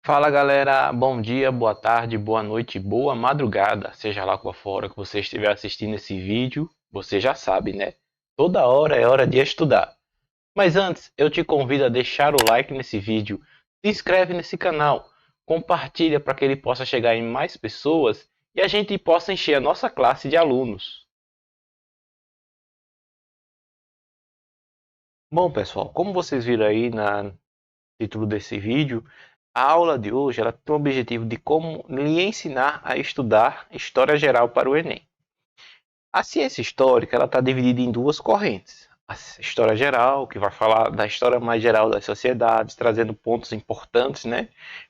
Fala galera, bom dia, boa tarde, boa noite, boa madrugada, seja lá qual for a hora que você estiver assistindo esse vídeo, você já sabe, né? Toda hora é hora de estudar. Mas antes, eu te convido a deixar o like nesse vídeo, se inscreve nesse canal, compartilha para que ele possa chegar em mais pessoas e a gente possa encher a nossa classe de alunos. Bom pessoal, como vocês viram aí no título desse vídeo, a aula de hoje ela tem o objetivo de como lhe ensinar a estudar História Geral para o Enem. A ciência histórica ela está dividida em duas correntes. A história geral, que vai falar da história mais geral das sociedades, trazendo pontos importantes, né?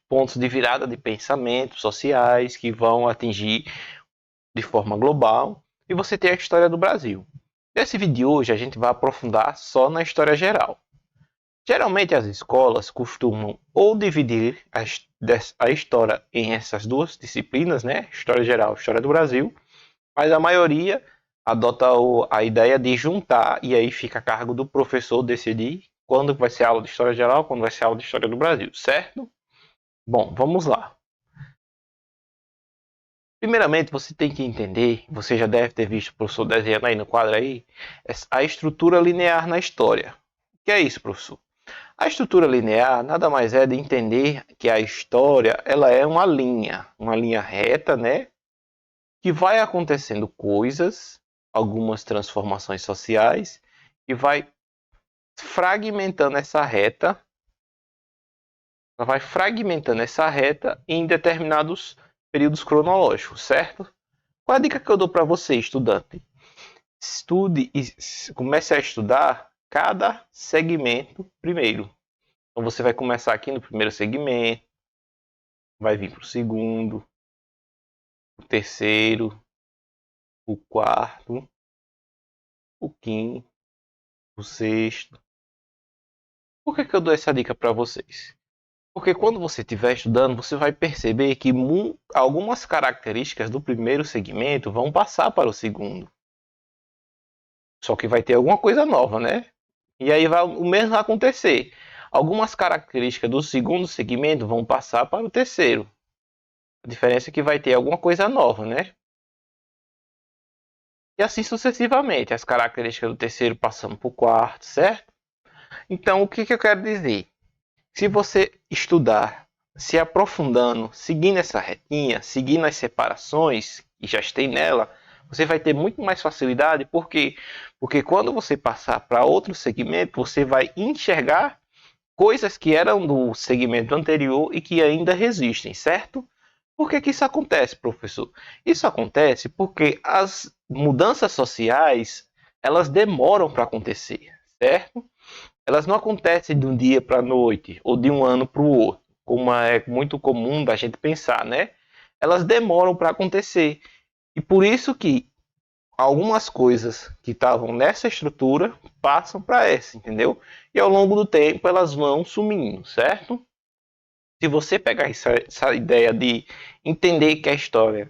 Pontos de virada de pensamentos sociais que vão atingir de forma global. E você tem a história do Brasil. Nesse vídeo de hoje a gente vai aprofundar só na história geral. Geralmente as escolas costumam ou dividir a história em essas duas disciplinas, né? História geral, história do Brasil, mas a maioria adota a ideia de juntar e aí fica a cargo do professor decidir quando vai ser aula de história geral, quando vai ser aula de história do Brasil, certo? Bom, vamos lá. Primeiramente, você tem que entender, você já deve ter visto o professor desenhando aí no quadro aí, a estrutura linear na história. O que é isso, professor? A estrutura linear nada mais é de entender que a história ela é uma linha reta, né? Que vai acontecendo coisas, algumas transformações sociais, e vai fragmentando essa reta, em determinados períodos cronológicos, certo? Qual a dica que eu dou para você, estudante? Estude e comece a estudar cada segmento primeiro. Então você vai começar aqui no primeiro segmento, vai vir para o segundo, o terceiro, o quarto, o quinto, o sexto. Por que eu dou essa dica para vocês? Porque quando você estiver estudando, você vai perceber que algumas características do primeiro segmento vão passar para o segundo. Só que vai ter alguma coisa nova, né? E aí o mesmo vai acontecer. Algumas características do segundo segmento vão passar para o terceiro. A diferença é que vai ter alguma coisa nova, né? E assim sucessivamente. As características do terceiro passando para o quarto, certo? Então, o que eu quero dizer? Se você estudar se aprofundando, seguindo essa retinha, seguindo as separações que já tem nela, você vai ter muito mais facilidade, porque quando você passar para outro segmento, você vai enxergar coisas que eram do segmento anterior e que ainda resistem, certo? Por que isso acontece, professor? Isso acontece porque as mudanças sociais, elas demoram para acontecer, certo? Elas não acontecem de um dia para a noite ou de um ano para o outro, como é muito comum da gente pensar, né? Elas demoram para acontecer. E por isso que algumas coisas que estavam nessa estrutura passam para essa, entendeu? E ao longo do tempo elas vão sumindo, certo? Se você pegar essa ideia de entender que a história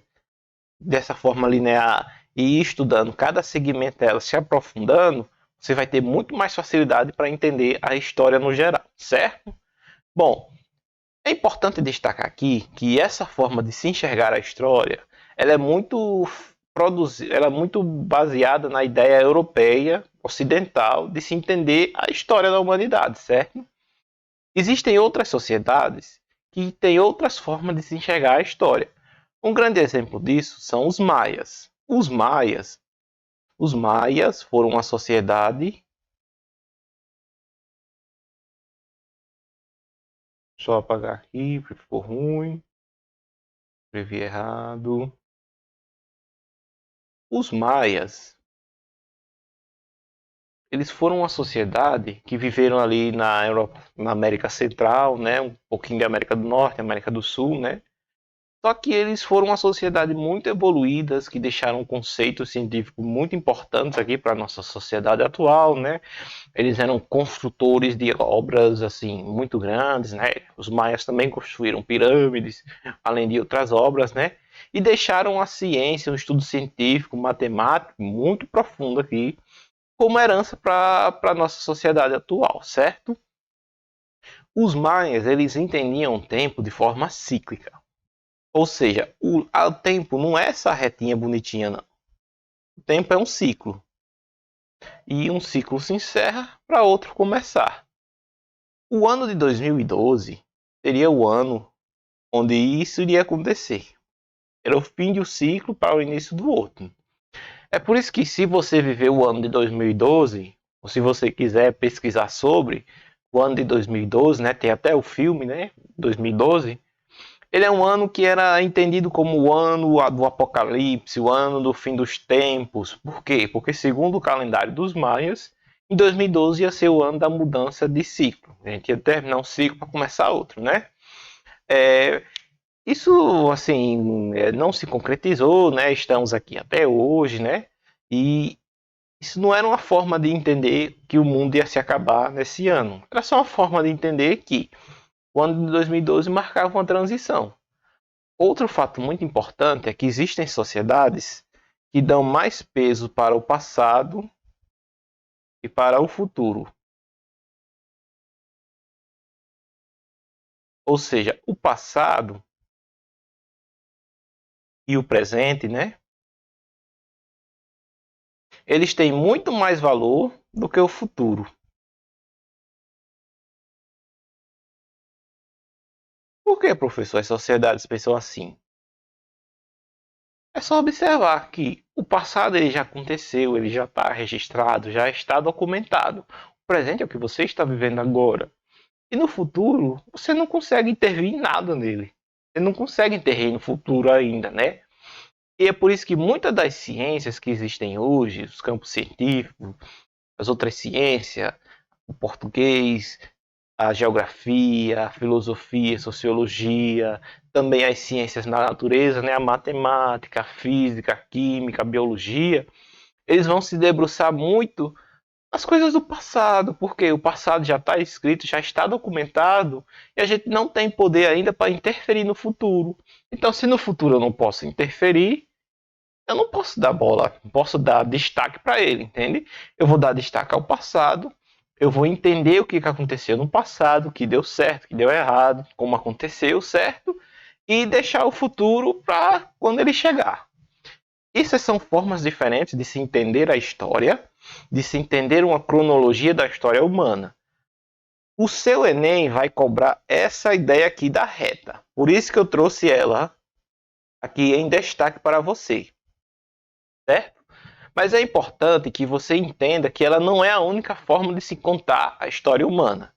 dessa forma linear e ir estudando cada segmento dela, se aprofundando, você vai ter muito mais facilidade para entender a história no geral, certo? Bom, é importante destacar aqui que essa forma de se enxergar a história, ela é muito baseada na ideia europeia, ocidental, de se entender a história da humanidade, certo? Existem outras sociedades que têm outras formas de se enxergar a história. Um grande exemplo disso são os maias. Os maias foram uma sociedade. Só apagar aqui, porque ficou ruim. Escrevi errado. Os maias, eles foram uma sociedade que viveram ali na Europa, na América Central, né, um pouquinho da América do Norte, América do Sul, né? Só que eles foram uma sociedade muito evoluídas, que deixaram conceitos científicos muito importantes aqui para a nossa sociedade atual, né? Eles eram construtores de obras assim muito grandes, né? Os maias também construíram pirâmides, além de outras obras, né? E deixaram a ciência, um estudo científico, matemático muito profundo aqui, como herança para a nossa sociedade atual, certo? Os maias, eles entendiam o tempo de forma cíclica. Ou seja, o tempo não é essa retinha bonitinha, não. O tempo é um ciclo. E um ciclo se encerra para outro começar. O ano de 2012 seria o ano onde isso iria acontecer. Era o fim de um ciclo para o início do outro. É por isso que, se você viveu o ano de 2012, ou se você quiser pesquisar sobre o ano de 2012, né, tem até o filme, né, 2012, ele é um ano que era entendido como o ano do apocalipse, o ano do fim dos tempos. Por quê? Porque, segundo o calendário dos maias, em 2012 ia ser o ano da mudança de ciclo. A gente ia terminar um ciclo para começar outro, né? É, isso, assim, não se concretizou, né? Estamos aqui até hoje, né? E isso não era uma forma de entender que o mundo ia se acabar nesse ano. Era só uma forma de entender que o ano de 2012 marcava uma transição. Outro fato muito importante é que existem sociedades que dão mais peso para o passado e para o futuro. Ou seja, o passado e o presente, né? Eles têm muito mais valor do que o futuro. Por que, professor, as sociedades pensam assim? É só observar que o passado ele já aconteceu, ele já está registrado, já está documentado. O presente é o que você está vivendo agora. E no futuro, você não consegue intervir em nada nele. Você não consegue intervir no futuro ainda, né? E é por isso que muitas das ciências que existem hoje, os campos científicos, as outras ciências, o português, a geografia, a filosofia, a sociologia, também as ciências da natureza, né? A matemática, a física, a química, a biologia, eles vão se debruçar muito as coisas do passado, porque o passado já está escrito, já está documentado, e a gente não tem poder ainda para interferir no futuro. Então, se no futuro eu não posso interferir, eu não posso dar bola, não posso dar destaque para ele, entende? Eu vou dar destaque ao passado, eu vou entender o que aconteceu no passado, o que deu certo, o que deu errado, como aconteceu, certo? E deixar o futuro para quando ele chegar. Essas são formas diferentes de se entender a história, de se entender uma cronologia da história humana. O seu Enem vai cobrar essa ideia aqui da reta. Por isso que eu trouxe ela aqui em destaque para você, certo? Mas é importante que você entenda que ela não é a única forma de se contar a história humana,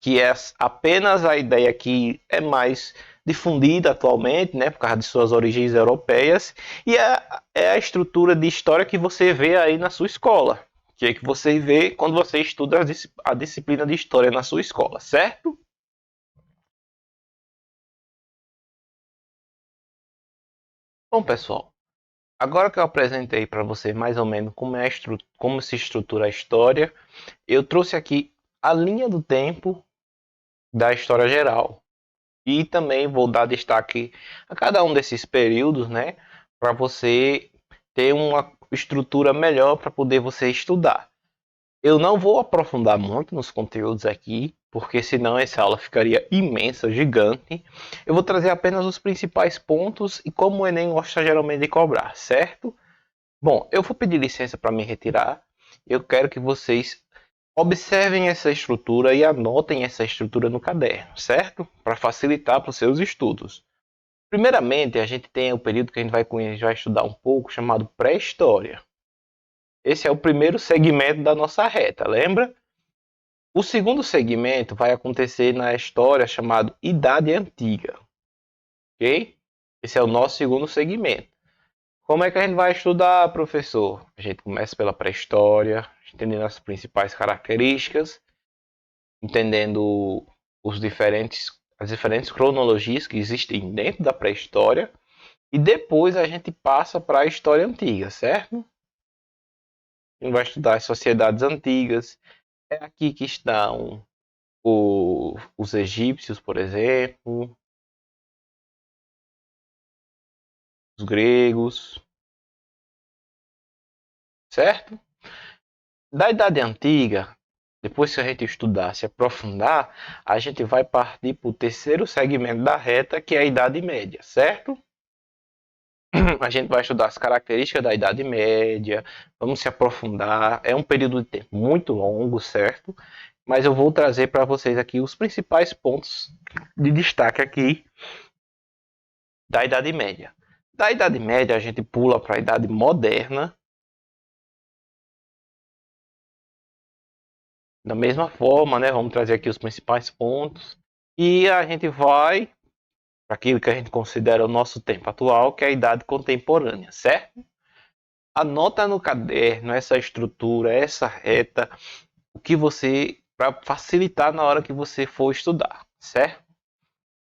que é apenas a ideia que é mais difundida atualmente, né, por causa de suas origens europeias, e é a estrutura de história que você vê aí na sua escola, que é que você vê quando você estuda a disciplina de história na sua escola, certo? Bom, pessoal, agora que eu apresentei para você mais ou menos como se estrutura a história, eu trouxe aqui a linha do tempo da história geral. E também vou dar destaque a cada um desses períodos, né, para você ter uma estrutura melhor para poder você estudar. Eu não vou aprofundar muito nos conteúdos aqui, porque senão essa aula ficaria imensa, gigante. Eu vou trazer apenas os principais pontos e como o Enem gosta geralmente de cobrar, certo? Bom, eu vou pedir licença para me retirar. Eu quero que vocês observem essa estrutura e anotem essa estrutura no caderno, certo? Para facilitar para os seus estudos. Primeiramente, a gente tem o período que a gente vai estudar um pouco, chamado pré-história. Esse é o primeiro segmento da nossa reta, lembra? O segundo segmento vai acontecer na história chamado Idade Antiga, ok? Esse é o nosso segundo segmento. Como é que a gente vai estudar, professor? A gente começa pela pré-história, entendendo as principais características, entendendo as diferentes cronologias que existem dentro da pré-história, e depois a gente passa para a história antiga, certo? A gente vai estudar as sociedades antigas. É aqui que estão os egípcios, por exemplo, os gregos, certo? Da Idade Antiga, Depois que a gente estudar, se aprofundar, a gente vai partir para o terceiro segmento da reta, que é a Idade Média, certo? A gente vai estudar as características da Idade Média, vamos se aprofundar. É um período de tempo muito longo, certo? Mas eu vou trazer para vocês aqui os principais pontos de destaque aqui da Idade Média. Da Idade Média, a gente pula para a Idade Moderna. Da mesma forma, né? Vamos trazer aqui os principais pontos. E a gente vai para aquilo que a gente considera o nosso tempo atual, que é a Idade Contemporânea, certo? Anota no caderno essa estrutura, essa reta, o que você, para facilitar na hora que você for estudar, certo?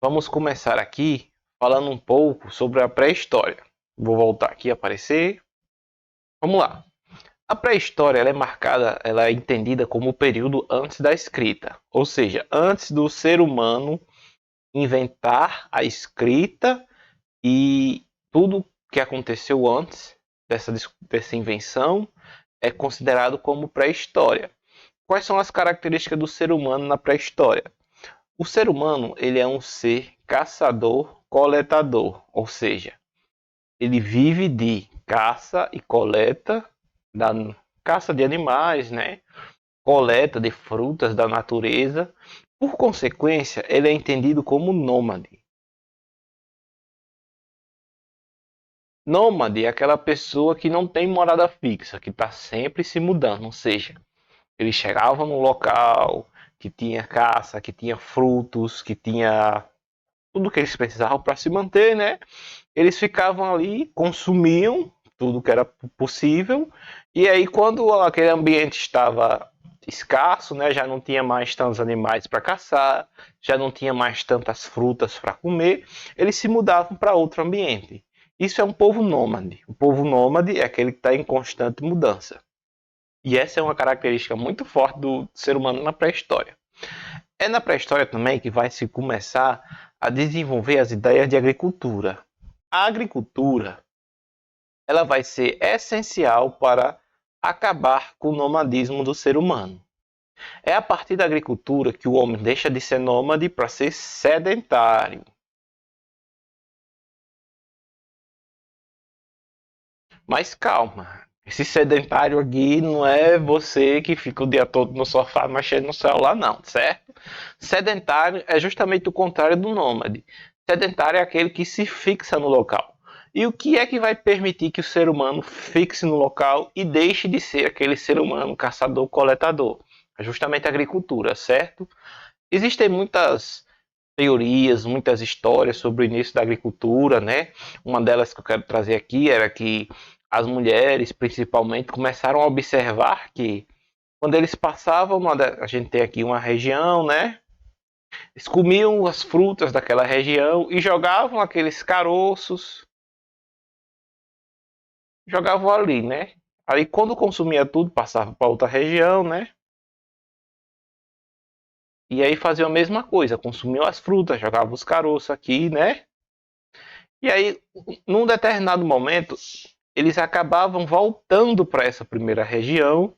Vamos começar aqui falando um pouco sobre a pré-história. Vou voltar aqui a aparecer. Vamos lá. A pré-história ela é marcada, ela é entendida como o período antes da escrita, ou seja, antes do ser humano inventar a escrita e tudo que aconteceu antes dessa invenção é considerado como pré-história. Quais são as características do ser humano na pré-história? O ser humano ele é um ser caçador-coletador, ou seja, ele vive de caça e coleta, da caça de animais, né? Coleta de frutas da natureza. Por consequência, ele é entendido como nômade. Nômade é aquela pessoa que não tem morada fixa, que está sempre se mudando, ou seja, eles chegavam num local que tinha caça, que tinha frutos, que tinha tudo que eles precisavam para se manter, né? Eles ficavam ali, consumiam tudo que era possível, e aí quando aquele ambiente estava escasso, né, já não tinha mais tantos animais para caçar, já não tinha mais tantas frutas para comer, eles se mudavam para outro ambiente. Isso é um povo nômade. O povo nômade é aquele que está em constante mudança. E essa é uma característica muito forte do ser humano na pré-história. É na pré-história também que vai se começar a desenvolver as ideias de agricultura. A agricultura ela vai ser essencial para acabar com o nomadismo do ser humano. É a partir da agricultura que o homem deixa de ser nômade para ser sedentário. Mas calma, esse sedentário aqui não é você que fica o dia todo no sofá mexendo no celular, não, certo? Sedentário é justamente o contrário do nômade. Sedentário é aquele que se fixa no local. E o que é que vai permitir que o ser humano fixe no local e deixe de ser aquele ser humano caçador-coletador? É justamente a agricultura, certo? Existem muitas teorias, muitas histórias sobre o início da agricultura, né? Uma delas que eu quero trazer aqui era que as mulheres, principalmente, começaram a observar que quando eles passavam, a gente tem aqui uma região, né? Eles comiam as frutas daquela região e jogavam aqueles caroços, jogavam ali, né? Aí quando consumia tudo, passava para outra região, né? E aí faziam a mesma coisa, consumiam as frutas, jogavam os caroços aqui, né? E aí, num determinado momento, eles acabavam voltando para essa primeira região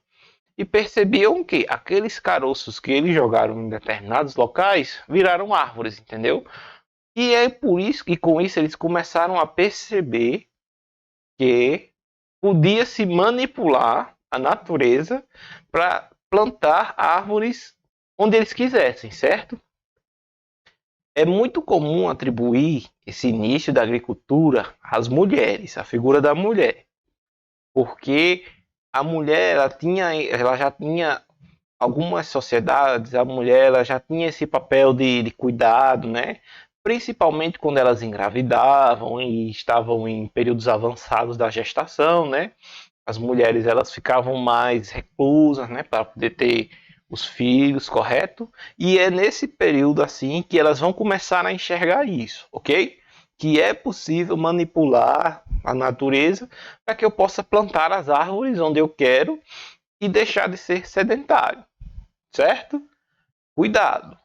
e percebiam que aqueles caroços que eles jogaram em determinados locais viraram árvores, entendeu? E é por isso que com isso eles começaram a perceber que podia se manipular a natureza para plantar árvores onde eles quisessem, certo? É muito comum atribuir esse início da agricultura às mulheres, à figura da mulher, porque a mulher ela já tinha algumas sociedades, a mulher ela já tinha esse papel de cuidado, né? Principalmente quando elas engravidavam e estavam em períodos avançados da gestação, né? As mulheres elas ficavam mais reclusas, né, para poder ter os filhos, correto? E é nesse período assim que elas vão começar a enxergar isso, ok? Que é possível manipular a natureza para que eu possa plantar as árvores onde eu quero e deixar de ser sedentário, certo? Cuidado,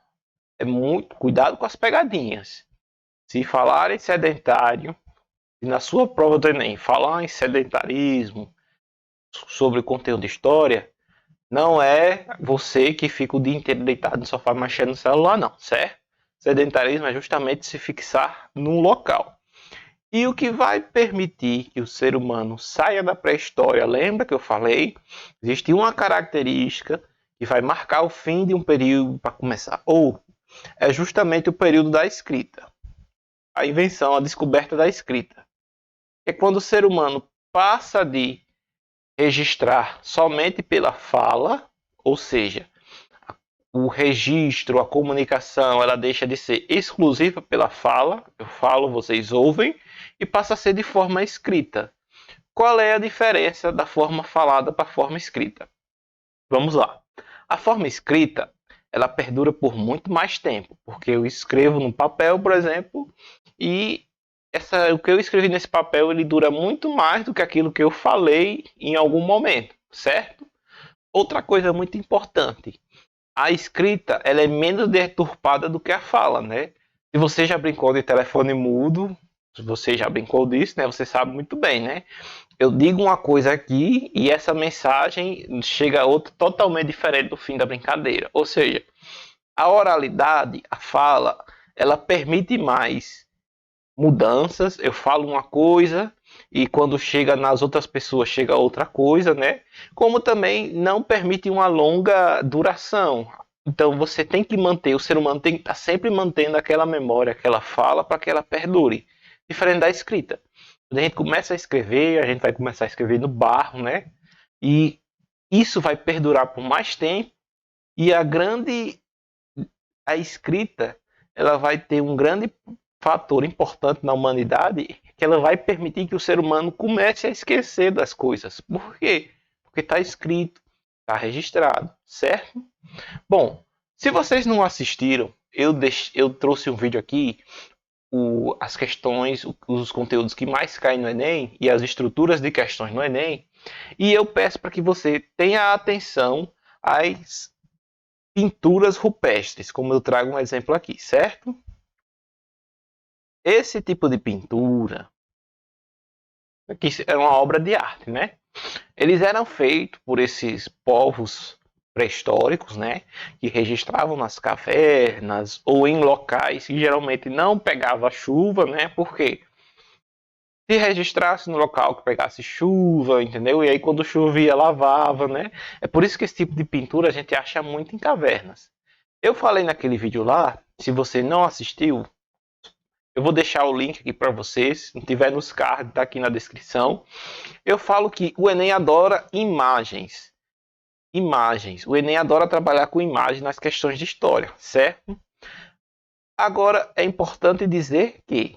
é muito cuidado com as pegadinhas. Se falar em sedentário, e na sua prova do Enem falar em sedentarismo, sobre o conteúdo de história, Não é você que fica o dia inteiro deitado no sofá mexendo no celular, não, certo? Sedentarismo é justamente se fixar num local. E o que vai permitir que o ser humano saia da pré-história, lembra que eu falei? Existe uma característica que vai marcar o fim de um período para começar. Ou é justamente o período da escrita. A invenção, a descoberta da escrita. É quando o ser humano passa de registrar somente pela fala, ou seja, o registro, a comunicação, ela deixa de ser exclusiva pela fala, eu falo, vocês ouvem, e passa a ser de forma escrita. Qual é a diferença da forma falada para a forma escrita? Vamos lá. A forma escrita, ela perdura por muito mais tempo, porque eu escrevo no papel, por exemplo, e o que eu escrevi nesse papel, ele dura muito mais do que aquilo que eu falei em algum momento, certo? Outra coisa muito importante, a escrita ela é menos deturpada do que a fala, né? Se você já brincou de telefone mudo, se você já brincou disso, né? Você sabe muito bem, né? Eu digo uma coisa aqui e essa mensagem chega a outra totalmente diferente do fim da brincadeira. Ou seja, a oralidade, a fala, ela permite mais mudanças. Eu falo uma coisa e quando chega nas outras pessoas chega outra coisa, né? Como também não permite uma longa duração. Então você tem que manter, o ser humano tem que estar sempre mantendo aquela memória, aquela fala para que ela perdure. Diferente da escrita. Quando a gente começa a escrever, a gente vai começar a escrever no barro, né? E isso vai perdurar por mais tempo e a escrita, ela vai ter um grande fator importante na humanidade, que ela vai permitir que o ser humano comece a esquecer das coisas. Por quê? Porque está escrito, está registrado, certo? Bom, se vocês não assistiram, eu trouxe um vídeo aqui, as questões, os conteúdos que mais caem no Enem e as estruturas de questões no Enem, e eu peço para que você tenha atenção às pinturas rupestres, como eu trago um exemplo aqui, certo? Esse tipo de pintura, que é uma obra de arte, né? Eles eram feitos por esses povos pré-históricos, né? Que registravam nas cavernas ou em locais que geralmente não pegava chuva, né? Porque se registrasse no local que pegasse chuva, entendeu? E aí quando chovia lavava, né? É por isso que esse tipo de pintura a gente acha muito em cavernas. Eu falei naquele vídeo lá, se você não assistiu, eu vou deixar o link aqui para vocês, se não tiver nos cards, tá aqui na descrição. Eu falo que o Enem adora imagens. Imagens. O Enem adora trabalhar com imagens nas questões de história, certo? Agora, é importante dizer que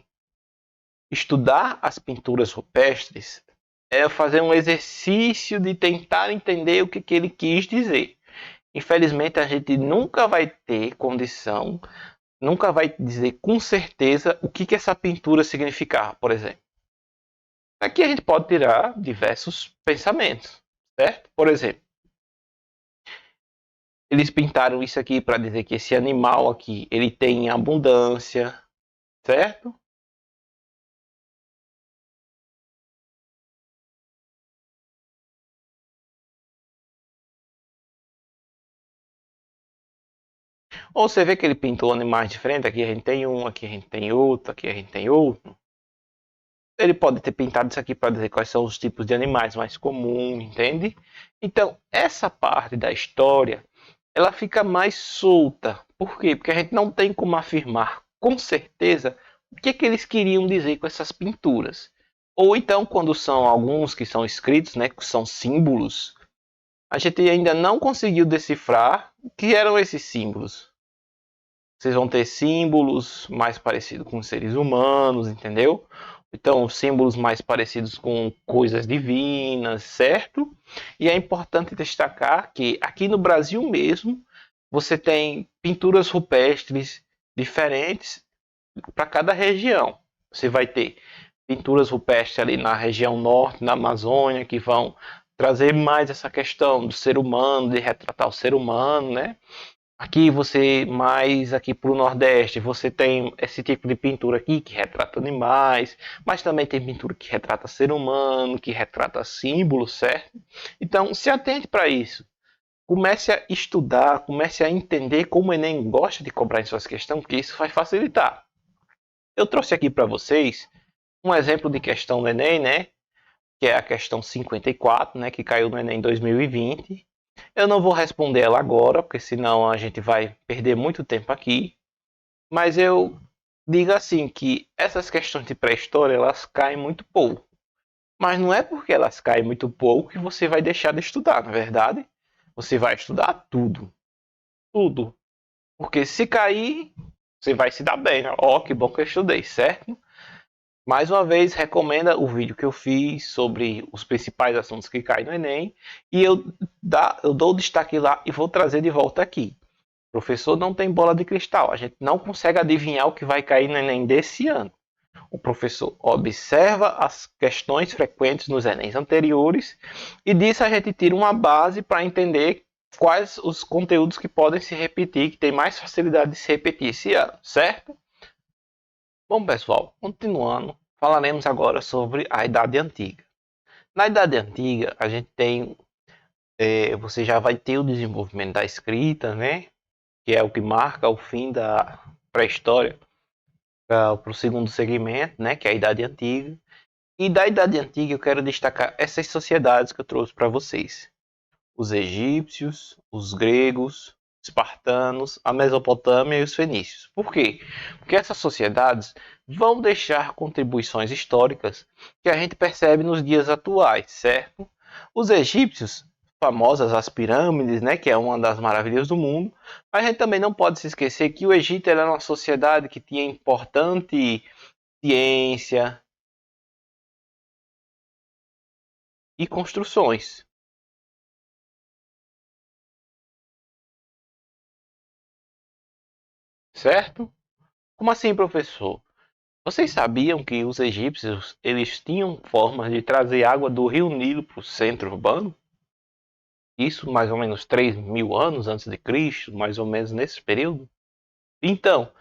estudar as pinturas rupestres é fazer um exercício de tentar entender o que ele quis dizer. Infelizmente, a gente nunca vai ter condição, nunca vai dizer com certeza o que essa pintura significava, por exemplo. Aqui a gente pode tirar diversos pensamentos, certo? Por exemplo, eles pintaram isso aqui para dizer que esse animal aqui, ele tem abundância, certo? Ou você vê que ele pintou animais diferentes, aqui a gente tem um, aqui a gente tem outro, aqui a gente tem outro. Ele pode ter pintado isso aqui para dizer quais são os tipos de animais mais comuns, entende? Então, essa parte da história, ela fica mais solta. Por quê? Porque a gente não tem como afirmar com certeza o que eles queriam dizer com essas pinturas. Ou então, quando são alguns que são escritos, né, que são símbolos, a gente ainda não conseguiu decifrar o que eram esses símbolos. Vocês vão ter símbolos mais parecidos com seres humanos, entendeu? Então, símbolos mais parecidos com coisas divinas, certo? E é importante destacar que aqui no Brasil mesmo, você tem pinturas rupestres diferentes para cada região. Você vai ter pinturas rupestres ali na região norte, na Amazônia, que vão trazer mais essa questão do ser humano, de retratar o ser humano, né? Aqui você, mais aqui para o Nordeste, você tem esse tipo de pintura aqui que retrata animais, mas também tem pintura que retrata ser humano, que retrata símbolos, certo? Então, se atente para isso. comece a estudar, comece a entender como o Enem gosta de cobrar em suas questões, porque isso vai facilitar. Eu trouxe aqui para vocês um exemplo de questão do Enem, né? Que é a questão 54, né? Que caiu no Enem 2020. Eu não vou responder ela agora, porque senão a gente vai perder muito tempo aqui. Mas eu digo assim que essas questões de pré-história elas caem muito pouco. Mas não é porque elas caem muito pouco que você vai deixar de estudar, na verdade. Você vai estudar tudo, tudo. Porque se cair, você vai se dar bem, né? Ó, que bom que eu estudei, certo? Mais uma vez, recomenda o vídeo que eu fiz sobre os principais assuntos que caem no Enem. E eu dou destaque lá e vou trazer de volta aqui. O professor não tem bola de cristal. A gente não consegue adivinhar o que vai cair no Enem desse ano. O professor observa as questões frequentes nos Enems anteriores e disso a gente tira uma base para entender quais os conteúdos que podem se repetir, que tem mais facilidade de se repetir esse ano, certo? Bom, pessoal, continuando, falaremos agora sobre a Idade Antiga. Na Idade Antiga, a gente tem, você já vai ter o desenvolvimento da escrita, né? Que é o que marca o fim da pré-história para o segundo segmento, né? Que é a Idade Antiga. E da Idade Antiga eu quero destacar essas sociedades que eu trouxe para vocês. Os egípcios, os gregos, espartanos, a Mesopotâmia e os fenícios. Por quê? Porque essas sociedades vão deixar contribuições históricas que a gente percebe nos dias atuais, certo? Os egípcios, famosas as pirâmides, né, que é uma das maravilhas do mundo, mas a gente também não pode se esquecer que o Egito era uma sociedade que tinha importante ciência e construções, certo? Como assim, professor? Vocês sabiam que os egípcios eles tinham formas de trazer água do rio Nilo para o centro urbano? Isso mais ou menos 3.000 anos antes de Cristo, mais ou menos nesse período. Então,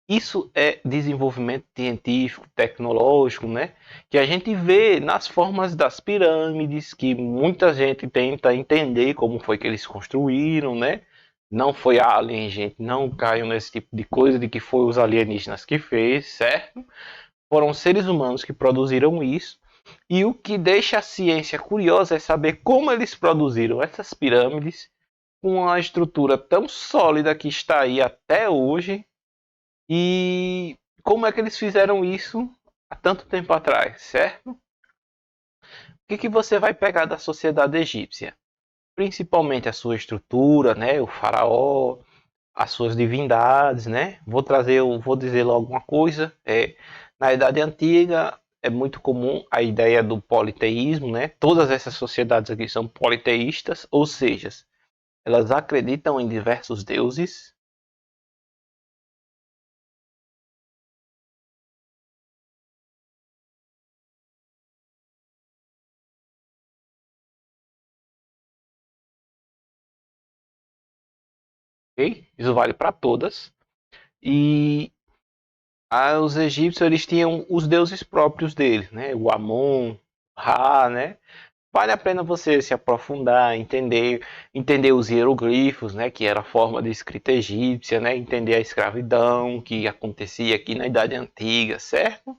isso é desenvolvimento científico, tecnológico, né? Que a gente vê nas formas das pirâmides, que muita gente tenta entender como foi que eles construíram, né? Não foi alien, gente, não caiam nesse tipo de coisa de que foi os alienígenas que fez, certo? Foram seres humanos que produziram isso. E o que deixa a ciência curiosa é saber como eles produziram essas pirâmides com uma estrutura tão sólida que está aí até hoje e como é que eles fizeram isso há tanto tempo atrás, certo? O que você vai pegar da sociedade egípcia? Principalmente a sua estrutura, né? O faraó, as suas divindades, né? Vou dizer logo uma coisa. Na Idade Antiga é muito comum a ideia do politeísmo, né? Todas essas sociedades aqui são politeístas, ou seja, elas acreditam em diversos deuses. Ok? Isso vale para todas. E os egípcios eles tinham os deuses próprios deles, né? O Amon, Ra, né? Vale a pena você se aprofundar, entender os hieroglifos, né? Que era a forma de escrita egípcia, né? Entender a escravidão que acontecia aqui na Idade Antiga, certo?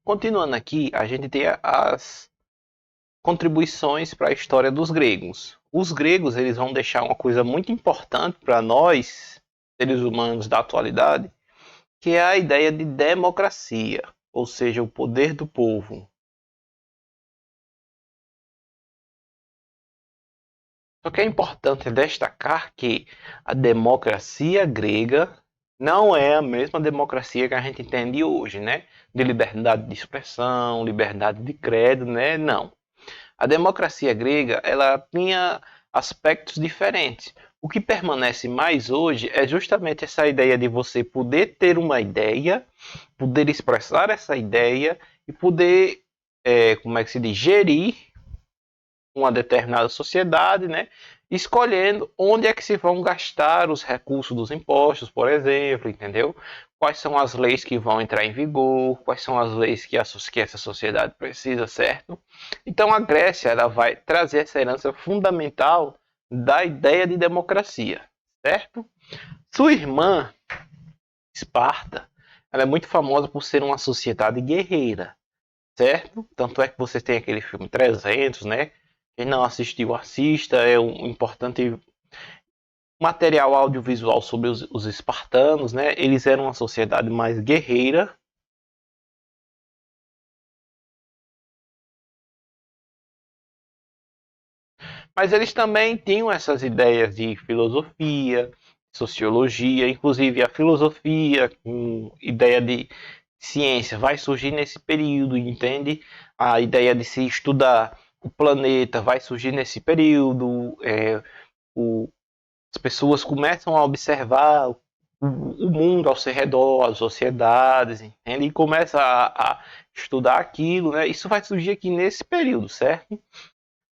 Continuando aqui, a gente tem as contribuições para a história dos gregos. Os gregos eles vão deixar uma coisa muito importante para nós, seres humanos da atualidade, que é a ideia de democracia, ou seja, o poder do povo. Só que é importante destacar que a democracia grega não é a mesma democracia que a gente entende hoje, né? De liberdade de expressão, liberdade de credo, né? Não. A democracia grega, ela tinha aspectos diferentes. O que permanece mais hoje é justamente essa ideia de você poder ter uma ideia, poder expressar essa ideia e poder, como é que se diz, gerir uma determinada sociedade, né? Escolhendo onde é que se vão gastar os recursos dos impostos, por exemplo, entendeu? Quais são as leis que vão entrar em vigor, quais são as leis que essa sociedade precisa, certo? Então a Grécia ela vai trazer essa herança fundamental da ideia de democracia, certo? Sua irmã, Esparta, ela é muito famosa por ser uma sociedade guerreira, certo? Tanto é que você tem aquele filme 300, né? Quem não assistiu, assista. É um importante material audiovisual sobre os espartanos, né? Eles eram uma sociedade mais guerreira. Mas eles também tinham essas ideias de filosofia, sociologia, inclusive a filosofia, com ideia de ciência, vai surgir nesse período, entende? A ideia de se estudar o planeta vai surgir nesse período. O, as pessoas começam a observar o mundo ao seu redor, as sociedades, entende? E começa a estudar aquilo, né? Isso vai surgir aqui nesse período, certo?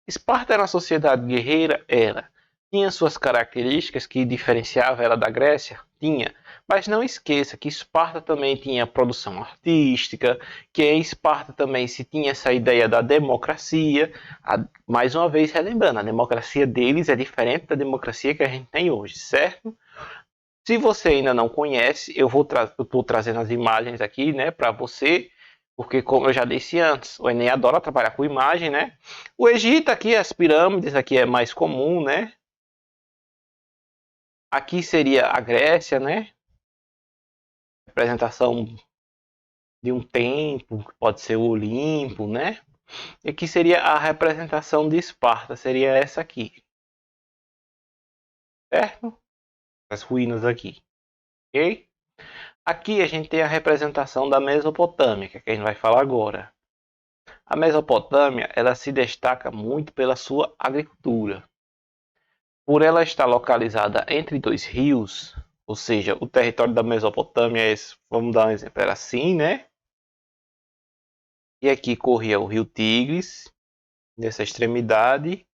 Esparta era uma sociedade guerreira? Era. Tinha suas características que diferenciavam ela da Grécia? Tinha. Mas não esqueça que Esparta também tinha produção artística, que em Esparta também se tinha essa ideia da democracia. Mais uma vez relembrando, a democracia deles é diferente da democracia que a gente tem hoje, certo? Se você ainda não conhece, eu estou trazendo as imagens aqui, né, para você, porque como eu já disse antes, o Enem adora trabalhar com imagem, né? O Egito aqui, as pirâmides aqui é mais comum, né? Aqui seria a Grécia, né? Representação de um templo, que pode ser o Olimpo, né? E aqui seria a representação de Esparta, seria essa aqui, certo? As ruínas aqui, ok? Aqui a gente tem a representação da Mesopotâmia, que a gente vai falar agora. A Mesopotâmia ela se destaca muito pela sua agricultura. Por ela estar localizada entre dois rios, ou seja, o território da Mesopotâmia é esse, vamos dar um exemplo, era assim, né? E aqui corria o rio Tigres, nessa extremidade,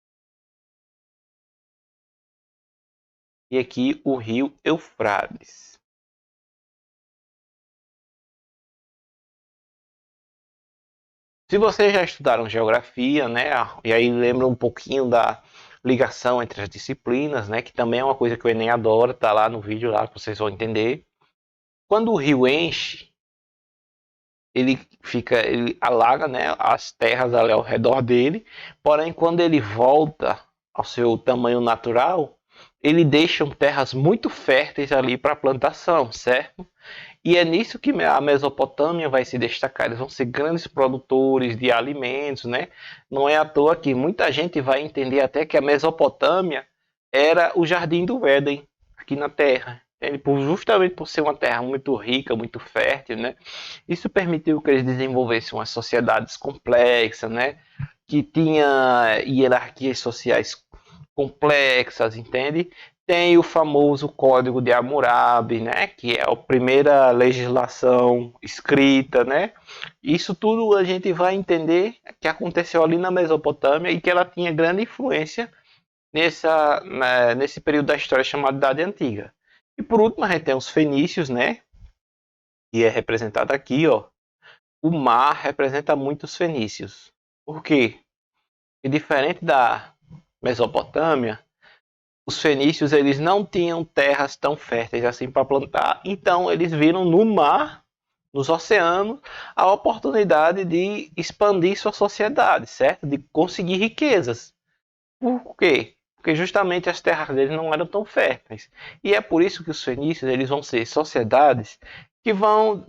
e aqui o rio Eufrates. Se vocês já estudaram geografia, né, e aí lembra um pouquinho da ligação entre as disciplinas, né, que também é uma coisa que o Enem adora, tá lá no vídeo lá que vocês vão entender. Quando o rio enche, ele alaga, né, as terras ali ao redor dele, porém quando ele volta ao seu tamanho natural, ele deixa terras muito férteis ali para plantação, certo? E é nisso que a Mesopotâmia vai se destacar. Eles vão ser grandes produtores de alimentos, né? Não é à toa que muita gente vai entender até que a Mesopotâmia era o jardim do Éden aqui na Terra. Justamente por ser uma terra muito rica, muito fértil, né? Isso permitiu que eles desenvolvessem umas sociedades complexas, né? Que tinha hierarquias sociais complexas, entende? Tem o famoso Código de Hammurabi, né, que é a primeira legislação escrita, né? Isso tudo a gente vai entender que aconteceu ali na Mesopotâmia e que ela tinha grande influência nesse período da história chamado Idade Antiga. E por último, a gente tem os fenícios, né, que é representado aqui, ó. O mar representa muito os fenícios. Por quê? Porque diferente da Mesopotâmia, os fenícios eles não tinham terras tão férteis assim para plantar, então eles viram no mar, nos oceanos, a oportunidade de expandir sua sociedade, certo? De conseguir riquezas. Por quê? Porque justamente as terras deles não eram tão férteis. E é por isso que os fenícios eles vão ser sociedades que vão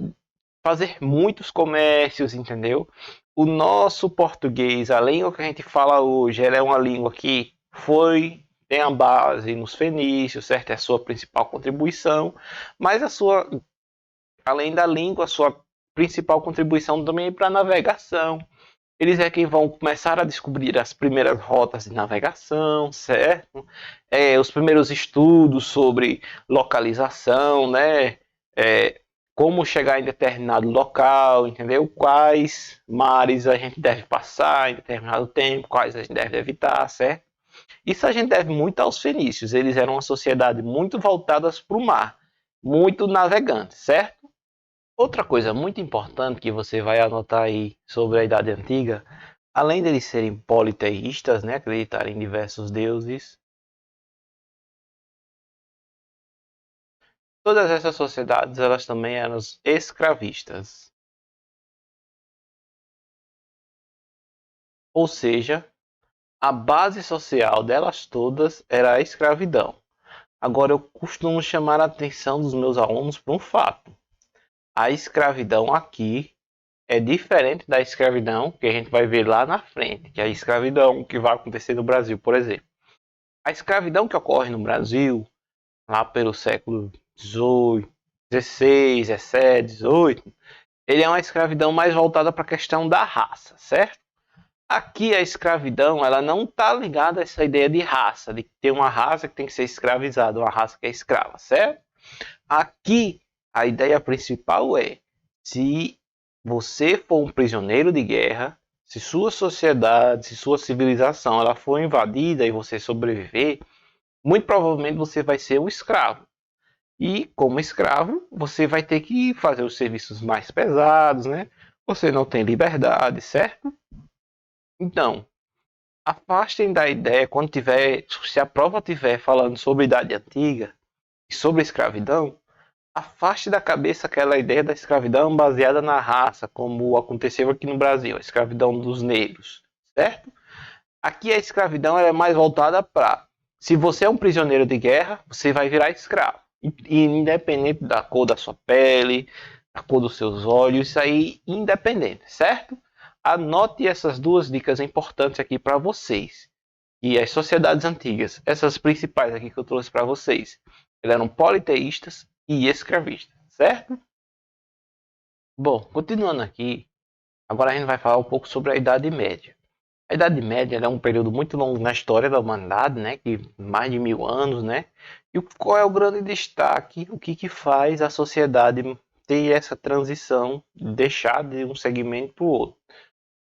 fazer muitos comércios, entendeu? O nosso português, a língua que a gente fala hoje, ela é uma língua que tem a base nos fenícios, certo? É a sua principal contribuição, mas além da língua, a sua principal contribuição também é para a navegação. Eles é quem vão começar a descobrir as primeiras rotas de navegação, certo? Os primeiros estudos sobre localização, né? Como chegar em determinado local, entendeu? Quais mares a gente deve passar em determinado tempo, quais a gente deve evitar, certo? Isso a gente deve muito aos fenícios. Eles eram uma sociedade muito voltada para o mar, muito navegante, certo? Outra coisa muito importante que você vai anotar aí sobre a Idade Antiga, além deles serem politeístas, né, acreditarem em diversos deuses, todas essas sociedades elas também eram escravistas. Ou seja, a base social delas todas era a escravidão. Agora eu costumo chamar a atenção dos meus alunos para um fato. A escravidão aqui é diferente da escravidão que a gente vai ver lá na frente, que é a escravidão que vai acontecer no Brasil, por exemplo. A escravidão que ocorre no Brasil, lá pelo século XVIII, XVI, XVII, XVIII, ele é uma escravidão mais voltada para a questão da raça, certo? Aqui a escravidão ela não está ligada a essa ideia de raça, de ter uma raça que tem que ser escravizada, uma raça que é escrava, certo? Aqui a ideia principal é se você for um prisioneiro de guerra, se sua sociedade, se sua civilização ela for invadida e você sobreviver, muito provavelmente você vai ser um escravo. E como escravo, você vai ter que fazer os serviços mais pesados, né? Você não tem liberdade, certo? Então, afastem da ideia quando tiver, se a prova estiver falando sobre a Idade Antiga e sobre a escravidão, afaste da cabeça aquela ideia da escravidão baseada na raça, como aconteceu aqui no Brasil, a escravidão dos negros, certo? Aqui a escravidão é mais voltada para se você é um prisioneiro de guerra, você vai virar escravo. E independente da cor da sua pele, da cor dos seus olhos, isso aí independente, certo? Anote essas duas dicas importantes aqui para vocês. E as sociedades antigas, essas principais aqui que eu trouxe para vocês, elas eram politeístas e escravistas, certo? Bom, continuando aqui, agora a gente vai falar um pouco sobre a Idade Média. A Idade Média é um período muito longo na história da humanidade, né? Que mais de 1000 anos, né? E qual é o grande destaque? O que faz a sociedade ter essa transição, deixar de um segmento para o outro?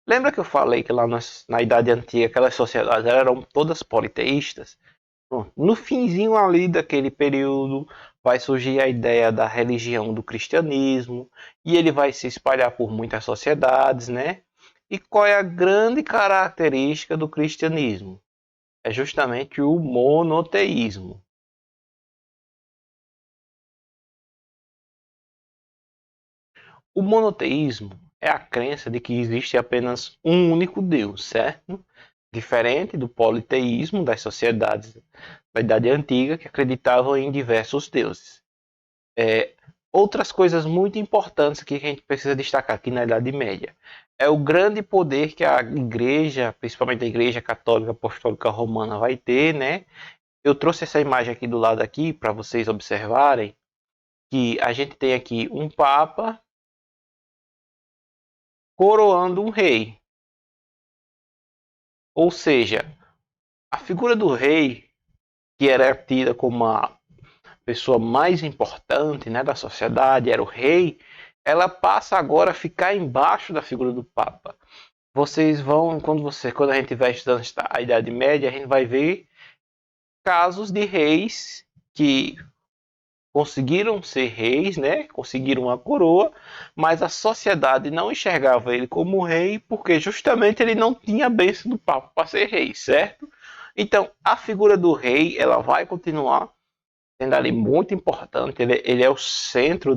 Lembra que eu falei que lá na Idade Antiga aquelas sociedades eram todas politeístas? No finzinho ali daquele período vai surgir a ideia da religião do cristianismo e ele vai se espalhar por muitas sociedades, né? E qual é a grande característica do cristianismo? É justamente o monoteísmo. O monoteísmo é a crença de que existe apenas um único Deus, certo? Diferente do politeísmo das sociedades da Idade Antiga que acreditavam em diversos deuses. Outras coisas muito importantes que a gente precisa destacar aqui na Idade Média é o grande poder que a igreja, principalmente a igreja católica apostólica romana vai ter, né? Eu trouxe essa imagem aqui do lado aqui para vocês observarem que a gente tem aqui um papa coroando um rei. Ou seja, a figura do rei, que era tida como a pessoa mais importante, né, da sociedade, era o rei, ela passa agora a ficar embaixo da figura do papa. Vocês vão, quando a gente vai estudando a Idade Média, a gente vai ver casos de reis que conseguiram ser reis, né? Conseguiram uma coroa, mas a sociedade não enxergava ele como rei porque justamente ele não tinha a bênção do papa para ser rei, certo? Então, a figura do rei, ela vai continuar sendo ali muito importante. Ele é o centro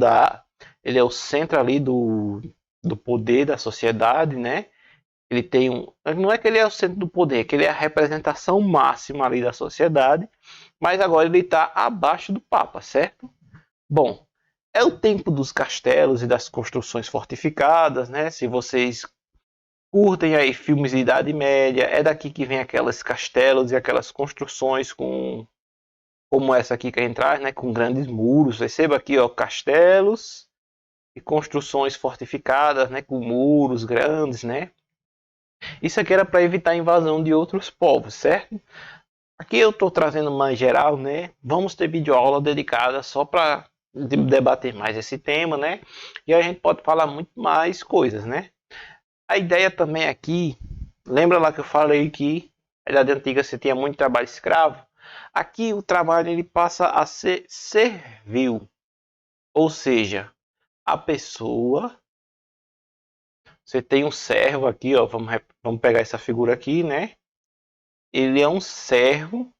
ele é o centro ali do poder da sociedade, né? Ele tem não é que ele é o centro do poder, é que ele é a representação máxima ali da sociedade, mas agora ele está abaixo do Papa, certo? Bom, é o tempo dos castelos e das construções fortificadas, né? Se vocês curtem aí filmes de Idade Média, é daqui que vem aquelas castelos e aquelas construções como essa aqui que a gente traz, né? Com grandes muros. Receba aqui, ó, castelos e construções fortificadas, né? Com muros grandes, né? Isso aqui era para evitar a invasão de outros povos, certo? Aqui eu estou trazendo mais geral, né? Vamos ter videoaula dedicada só para debater mais esse tema, né? E a gente pode falar muito mais coisas, né? A ideia também aqui, lembra lá que eu falei que na Idade Antiga você tinha muito trabalho escravo? Aqui o trabalho ele passa a ser servil, ou seja, a pessoa, você tem um servo aqui, ó, vamos pegar essa figura aqui, né? Ele é um servo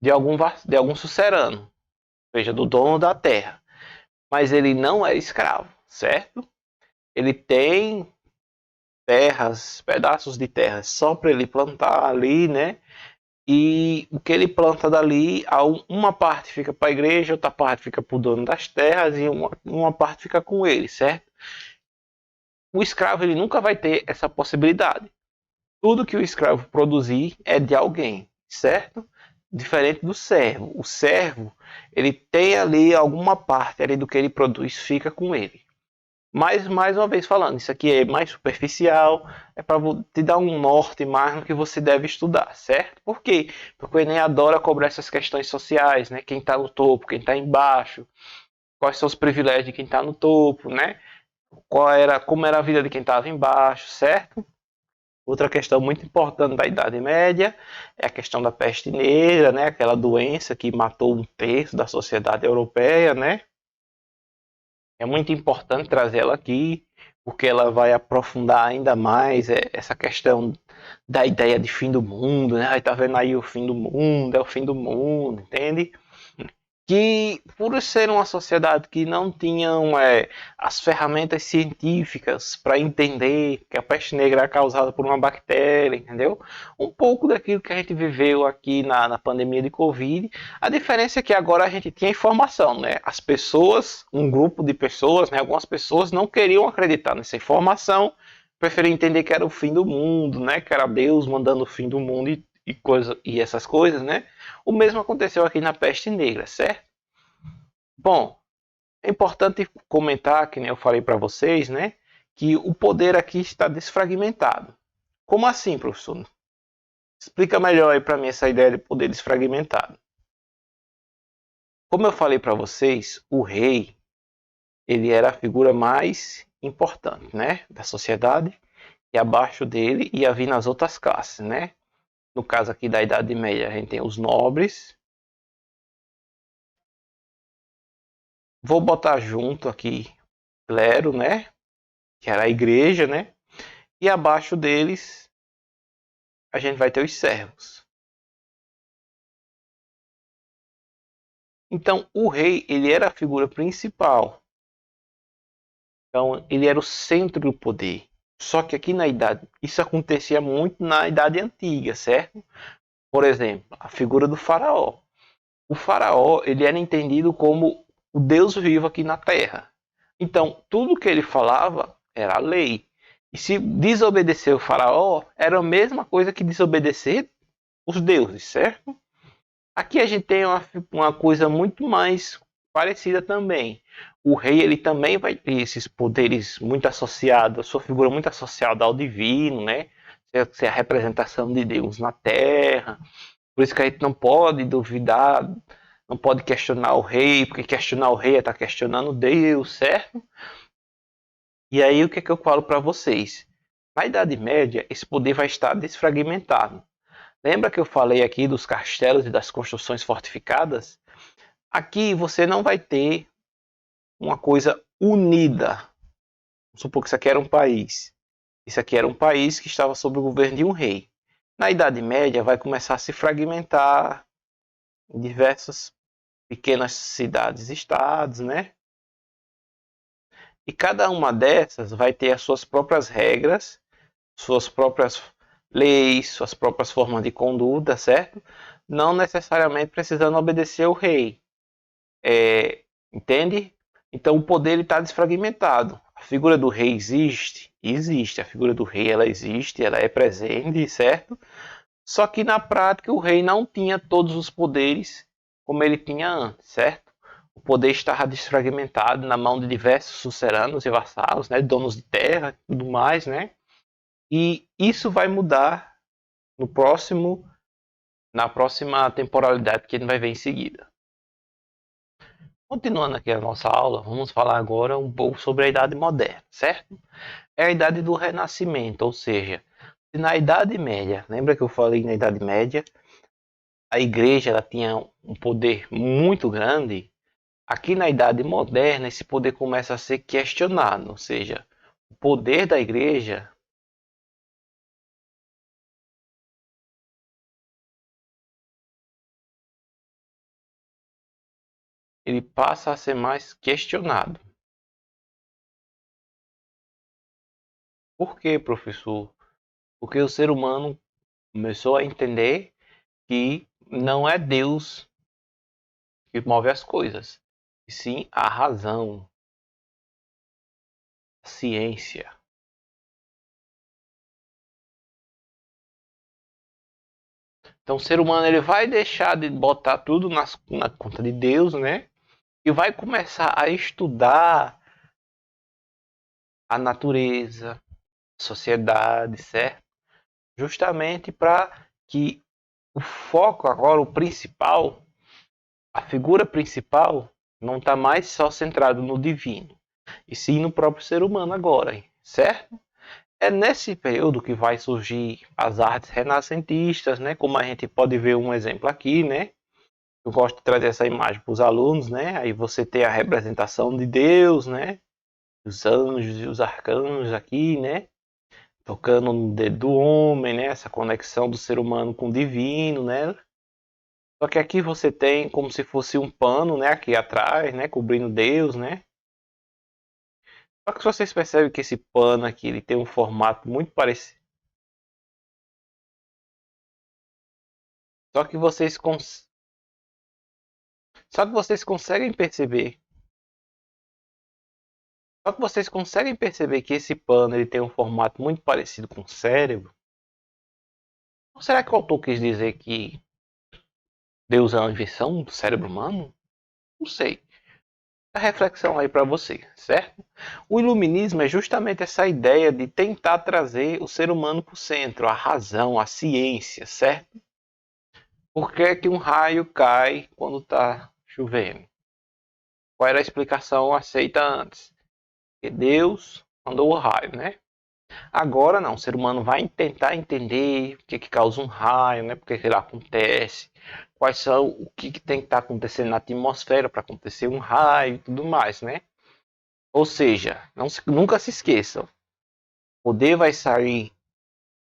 de algum sucerano, ou seja, do dono da terra, mas ele não é escravo, certo? Ele tem terras, pedaços de terras só para ele plantar ali, né? E o que ele planta dali, uma parte fica para a igreja, outra parte fica para o dono das terras e uma parte fica com ele, certo? O escravo ele nunca vai ter essa possibilidade. Tudo que o escravo produzir é de alguém, certo? Diferente do servo. O servo, ele tem ali alguma parte ali do que ele produz, fica com ele. Mas, mais uma vez falando, isso aqui é mais superficial, é para te dar um norte mais no que você deve estudar, certo? Por quê? Porque o Enem adora cobrar essas questões sociais, né? Quem está no topo, quem está embaixo, quais são os privilégios de quem está no topo, né? Como era a vida de quem estava embaixo, certo? Outra questão muito importante da Idade Média é a questão da peste negra, né? Aquela doença que matou um terço da sociedade europeia, né? É muito importante trazê-la aqui, porque ela vai aprofundar ainda mais essa questão da ideia de fim do mundo, né? Aí tá vendo aí o fim do mundo, é o fim do mundo, entende? Que por ser uma sociedade que não tinham as ferramentas científicas para entender que a peste negra é causada por uma bactéria, entendeu? Um pouco daquilo que a gente viveu aqui na pandemia de Covid. A diferença é que agora a gente tinha informação, né? As pessoas, um grupo de pessoas, né? Algumas pessoas não queriam acreditar nessa informação, preferiam entender que era o fim do mundo, né? Que era Deus mandando o fim do mundo e essas coisas, né? O mesmo aconteceu aqui na peste negra, certo? Bom, é importante comentar, que nem eu falei para vocês, né? Que o poder aqui está desfragmentado. Como assim, professor? Explica melhor aí para mim essa ideia de poder desfragmentado. Como eu falei para vocês, o rei, ele era a figura mais importante, né? Da sociedade. E abaixo dele ia vir nas outras classes, né? No caso aqui da Idade Média, a gente tem os nobres. Vou botar junto aqui clero, né? Que era a igreja, né? E abaixo deles a gente vai ter os servos. Então o rei ele era a figura principal. Então ele era o centro do poder. Só que aqui na idade, isso acontecia muito na Idade Antiga, certo? Por exemplo, a figura do faraó. O faraó ele era entendido como o Deus vivo aqui na Terra. Então tudo que ele falava era a lei. E se desobedecer o faraó, era a mesma coisa que desobedecer os deuses, certo? Aqui a gente tem uma coisa muito mais parecida também. O rei ele também vai ter esses poderes muito associados, a sua figura muito associada ao divino, né? Ser a representação de Deus na Terra. Por isso que a gente não pode duvidar, não pode questionar o rei, porque questionar o rei é estar questionando Deus, certo? E aí o que, é que eu falo para vocês? Na Idade Média, esse poder vai estar desfragmentado. Lembra que eu falei aqui dos castelos e das construções fortificadas? Aqui você não vai ter uma coisa unida. Vamos supor que isso aqui era um país. Isso aqui era um país que estava sob o governo de um rei. Na Idade Média vai começar a se fragmentar em diversas pequenas cidades e estados, né? E cada uma dessas vai ter as suas próprias regras, suas próprias leis, suas próprias formas de conduta, certo? Não necessariamente precisando obedecer ao rei. Entende? Então o poder está desfragmentado. A figura do rei existe? Existe. A figura do rei ela existe, ela é presente, certo? Só que na prática o rei não tinha todos os poderes como ele tinha antes, certo? O poder estava desfragmentado na mão de diversos suceranos e vassalos, né? Donos de terra e tudo mais, né? E isso vai mudar na próxima temporalidade que a gente vai ver em seguida. Continuando aqui a nossa aula, vamos falar agora um pouco sobre a Idade Moderna, certo? É a Idade do Renascimento, ou seja, na Idade Média, lembra que eu falei na Idade Média, a Igreja ela tinha um poder muito grande. Aqui na Idade Moderna, esse poder começa a ser questionado, ou seja, o poder da Igreja ele passa a ser mais questionado. Por quê, professor? Porque o ser humano começou a entender que não é Deus que move as coisas, e sim a razão, a ciência. Então o ser humano ele vai deixar de botar tudo na conta de Deus, né? E vai começar a estudar a natureza, a sociedade, certo? Justamente para que o foco agora, o principal, a figura principal, não está mais só centrado no divino, e sim no próprio ser humano agora, certo? É nesse período que vai surgir as artes renascentistas, né? Como a gente pode ver um exemplo aqui, né? Eu gosto de trazer essa imagem para os alunos, né? Aí você tem a representação de Deus, né? Os anjos e os arcanjos aqui, né? Tocando no dedo do homem, né? Essa conexão do ser humano com o divino, né? Só que aqui você tem como se fosse um pano, né? Aqui atrás, né? Cobrindo Deus, né? Só que vocês percebem que esse pano aqui ele tem um formato muito parecido. Só que vocês, Só que vocês conseguem perceber. Só que vocês conseguem perceber que esse pano ele tem um formato muito parecido com o cérebro. Ou será que o autor quis dizer que Deus é uma invenção do cérebro humano? Não sei. A reflexão aí para você, certo? O iluminismo é justamente essa ideia de tentar trazer o ser humano para o centro, a razão, a ciência, certo? Por que, que um raio cai quando está chovendo? Qual era a explicação aceita antes? Que Deus mandou o raio, né? Agora não, o ser humano vai tentar entender o que, que causa um raio, né? Por que, que ele acontece, quais são o que, que tem que estar acontecendo na atmosfera para acontecer um raio e tudo mais, né? Ou seja, nunca se esqueçam, o poder vai sair,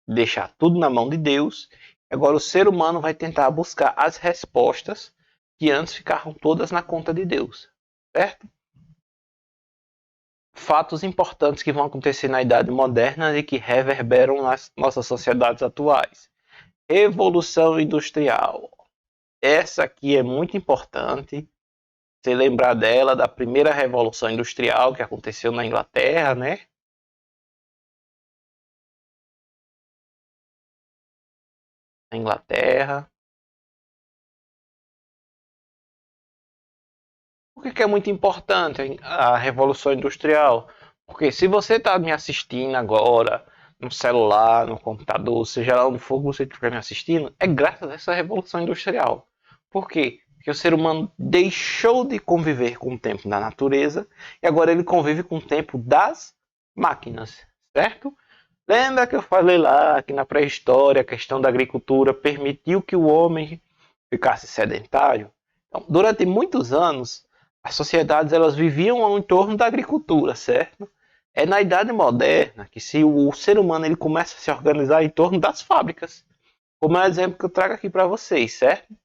deixar tudo na mão de Deus. Agora o ser humano vai tentar buscar as respostas que antes ficaram todas na conta de Deus, certo? Fatos importantes que vão acontecer na Idade Moderna e que reverberam nas nossas sociedades atuais. Revolução Industrial. Essa aqui é muito importante. Você lembrar dela, da primeira Revolução Industrial que aconteceu na Inglaterra, né? Na Inglaterra. Por que é muito importante a Revolução Industrial? Porque se você está me assistindo agora no celular, no computador, seja lá onde for que você estiver me assistindo, é graças a essa Revolução Industrial. Por quê? Porque o ser humano deixou de conviver com o tempo da natureza e agora ele convive com o tempo das máquinas, certo? Lembra que eu falei lá que na pré-história a questão da agricultura permitiu que o homem ficasse sedentário? Então, durante muitos anos, as sociedades elas viviam ao entorno da agricultura, certo? É na Idade Moderna que se o ser humano ele começa a se organizar em torno das fábricas. Como é o exemplo que eu trago aqui para vocês, certo?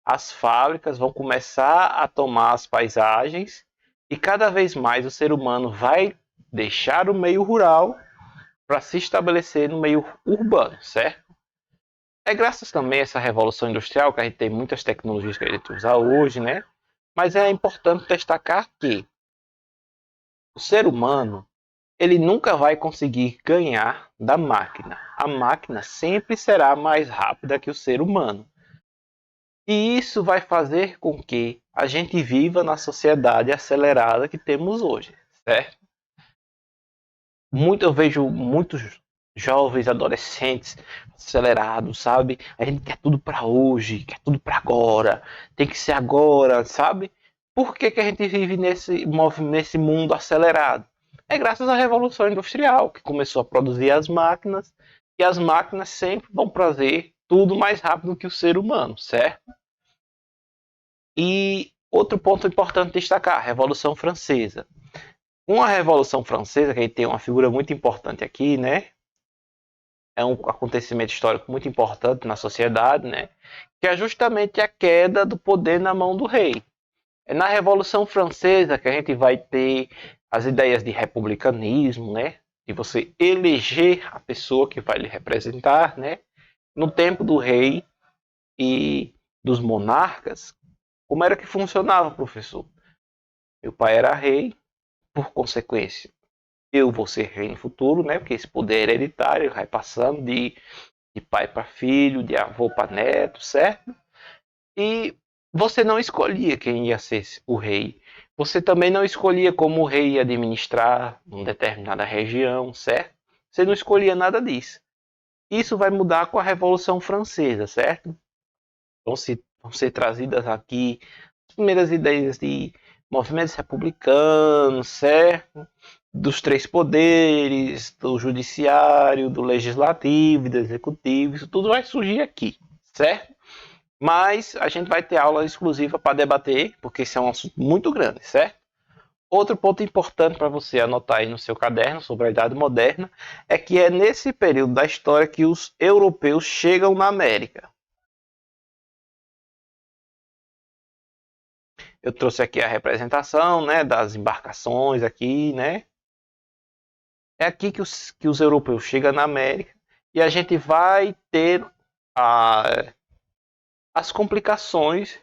As fábricas vão começar a tomar as paisagens e cada vez mais o ser humano vai deixar o meio rural para se estabelecer no meio urbano, certo? É graças também a essa revolução industrial que a gente tem muitas tecnologias que a gente usa hoje, né? Mas é importante destacar que o ser humano ele nunca vai conseguir ganhar da máquina. A máquina sempre será mais rápida que o ser humano. E isso vai fazer com que a gente viva na sociedade acelerada que temos hoje, certo? Eu vejo muitos jovens, adolescentes, acelerados, sabe? A gente quer tudo para hoje, quer tudo para agora, tem que ser agora, sabe? Por que, que a gente vive nesse mundo acelerado? É graças à Revolução Industrial, que começou a produzir as máquinas, e as máquinas sempre vão trazer tudo mais rápido que o ser humano, certo? E outro ponto importante destacar, a Revolução Francesa. Uma Revolução Francesa, que tem uma figura muito importante aqui, né? É um acontecimento histórico muito importante na sociedade, né? Que é justamente a queda do poder na mão do rei. É na Revolução Francesa que a gente vai ter as ideias de republicanismo, né? De você eleger a pessoa que vai lhe representar, né? No tempo do rei e dos monarcas, como era que funcionava, professor? Meu pai era rei, por consequência, eu vou ser rei no futuro, né? Porque esse poder é hereditário vai passando de pai para filho, de avô para neto, certo? E você não escolhia quem ia ser o rei. Você também não escolhia como o rei ia administrar uma determinada região, certo? Você não escolhia nada disso. Isso vai mudar com a Revolução Francesa, certo? Vão ser trazidas aqui as primeiras ideias de movimentos republicanos, certo? Dos três poderes, do judiciário, do legislativo, do executivo, isso tudo vai surgir aqui, certo? Mas a gente vai ter aula exclusiva para debater, porque esse é um assunto muito grande, certo? Outro ponto importante para você anotar aí no seu caderno sobre a Idade Moderna é que é nesse período da história que os europeus chegam na América. Eu trouxe aqui a representação, né, das embarcações aqui, né? É aqui que os europeus chegam na América e a gente vai ter as complicações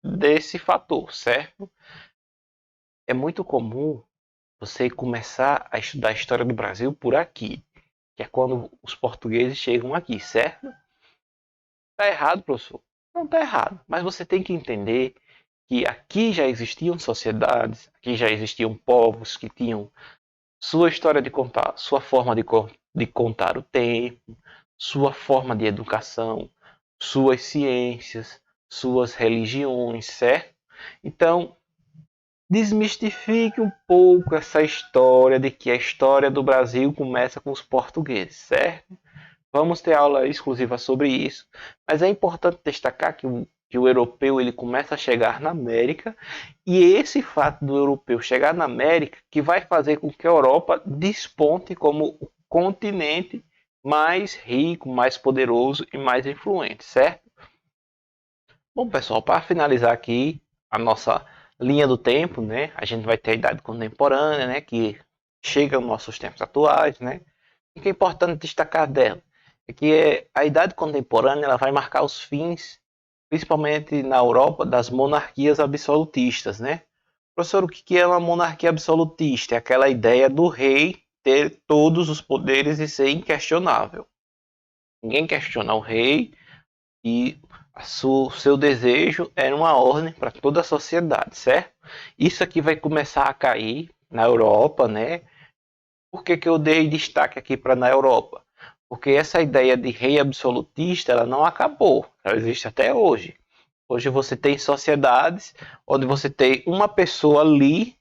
desse fator, certo? É muito comum você começar a estudar a história do Brasil por aqui, que é quando os portugueses chegam aqui, certo? Tá errado, professor? Não tá errado, mas você tem que entender que aqui já existiam sociedades, aqui já existiam povos que tinham sua história de contar, sua forma de contar o tempo, sua forma de educação, suas ciências, suas religiões, certo? Então, desmistifique um pouco essa história de que a história do Brasil começa com os portugueses, certo? Vamos ter aula exclusiva sobre isso, mas é importante destacar que o europeu ele começa a chegar na América e esse fato do europeu chegar na América que vai fazer com que a Europa desponte como o continente mais rico, mais poderoso e mais influente, certo? Bom, pessoal, para finalizar aqui a nossa linha do tempo, né? A gente vai ter a idade contemporânea, né? Que chega aos nossos tempos atuais, né? O que é importante destacar dela é que a idade contemporânea ela vai marcar os fins, principalmente na Europa, das monarquias absolutistas, né? Professor, o que é uma monarquia absolutista? É aquela ideia do rei ter todos os poderes e ser inquestionável. Ninguém questiona o rei e o seu desejo é uma ordem para toda a sociedade, certo? Isso aqui vai começar a cair na Europa, né? Por que, que eu dei destaque aqui para na Europa? Porque essa ideia de rei absolutista ela não acabou, ela existe até hoje. Hoje você tem sociedades onde você tem uma pessoa ali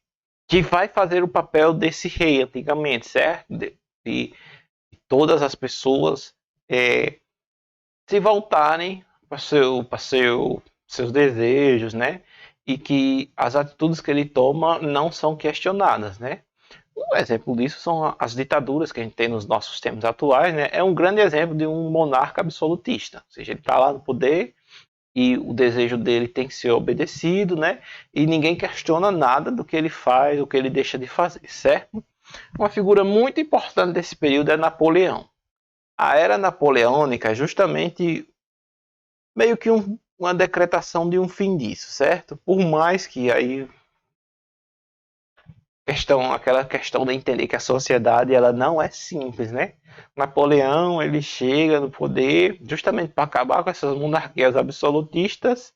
que vai fazer o papel desse rei antigamente, certo? De todas as pessoas se voltarem seus desejos, né? E que as atitudes que ele toma não são questionadas, né? Um exemplo disso são as ditaduras que a gente tem nos nossos tempos atuais, né? É um grande exemplo de um monarca absolutista, ou seja, ele está lá no poder e o desejo dele tem que ser obedecido, né? E ninguém questiona nada do que ele faz, do que ele deixa de fazer, certo? Uma figura muito importante desse período é Napoleão. A era napoleônica é justamente meio que uma decretação de um fim disso, certo? Por mais que aí aquela questão de entender que a sociedade ela não é simples, né? Napoleão ele chega no poder justamente para acabar com essas monarquias absolutistas,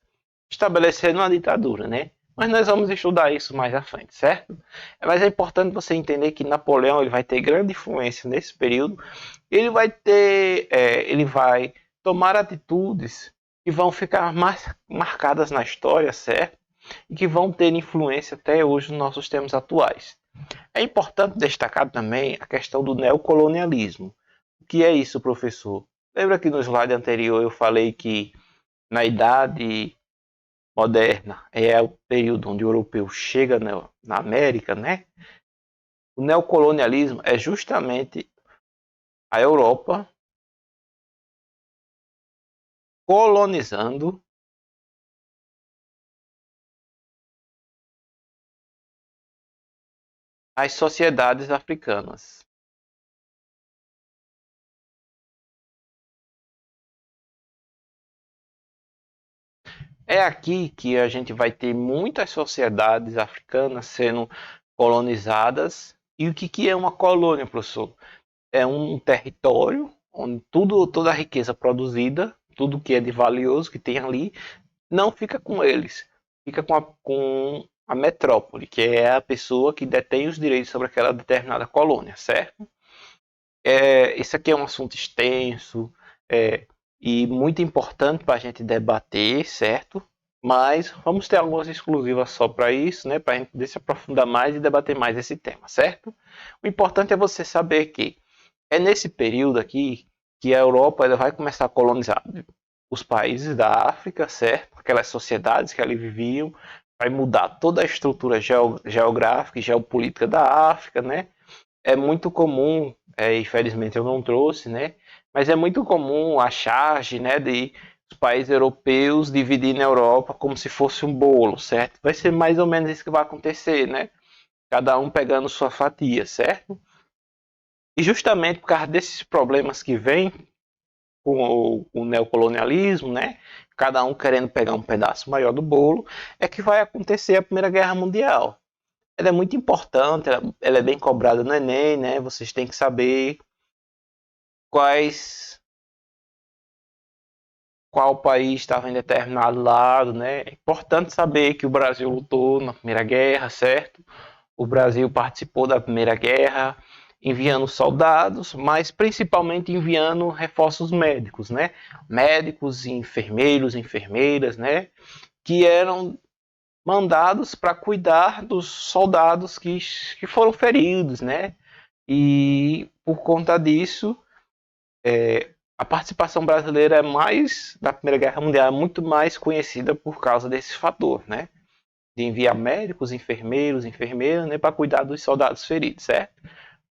estabelecendo uma ditadura, né? Mas nós vamos estudar isso mais à frente, certo? Mas é importante você entender que Napoleão ele vai ter grande influência nesse período. Ele vai tomar atitudes que vão ficar mais marcadas na história, certo? E que vão ter influência até hoje nos nossos tempos atuais. É importante destacar também a questão do neocolonialismo. O que é isso, professor? Lembra que no slide anterior eu falei que na Idade Moderna é o período onde o europeu chega na América, né? O neocolonialismo é justamente a Europa colonizando as sociedades africanas. É aqui que a gente vai ter muitas sociedades africanas sendo colonizadas. E o que é uma colônia, professor? É um território onde toda a riqueza produzida, tudo que é de valioso que tem ali, não fica com eles, fica com a metrópole, que é a pessoa que detém os direitos sobre aquela determinada colônia, certo? Isso aqui é um assunto extenso e muito importante para a gente debater, certo? Mas vamos ter algumas exclusivas só para isso, né? Para a gente poder se aprofundar mais e debater mais esse tema, certo? O importante é você saber que é nesse período aqui que a Europa ela vai começar a colonizar os países da África, certo? Aquelas sociedades que ali viviam, vai mudar toda a estrutura geográfica e geopolítica da África, né? É muito comum, infelizmente eu não trouxe, né? Mas é muito comum a charge, né, de os países europeus dividirem a Europa como se fosse um bolo, certo? Vai ser mais ou menos isso que vai acontecer, né? Cada um pegando sua fatia, certo? E justamente por causa desses problemas que vêm com o neocolonialismo, né? Cada um querendo pegar um pedaço maior do bolo, é que vai acontecer a Primeira Guerra Mundial. Ela é muito importante, ela é bem cobrada no Enem, né? Vocês têm que saber quais qual país estava em determinado lado, né? É importante saber que o Brasil lutou na Primeira Guerra, certo? O Brasil participou da Primeira Guerra, enviando soldados, mas principalmente enviando reforços médicos, né? Médicos, enfermeiros, enfermeiras, né? Que eram mandados para cuidar dos soldados que foram feridos, né? E por conta disso, a participação brasileira é mais da Primeira Guerra Mundial é muito mais conhecida por causa desse fator, né? De enviar médicos, enfermeiros, enfermeiras, né, para cuidar dos soldados feridos, certo?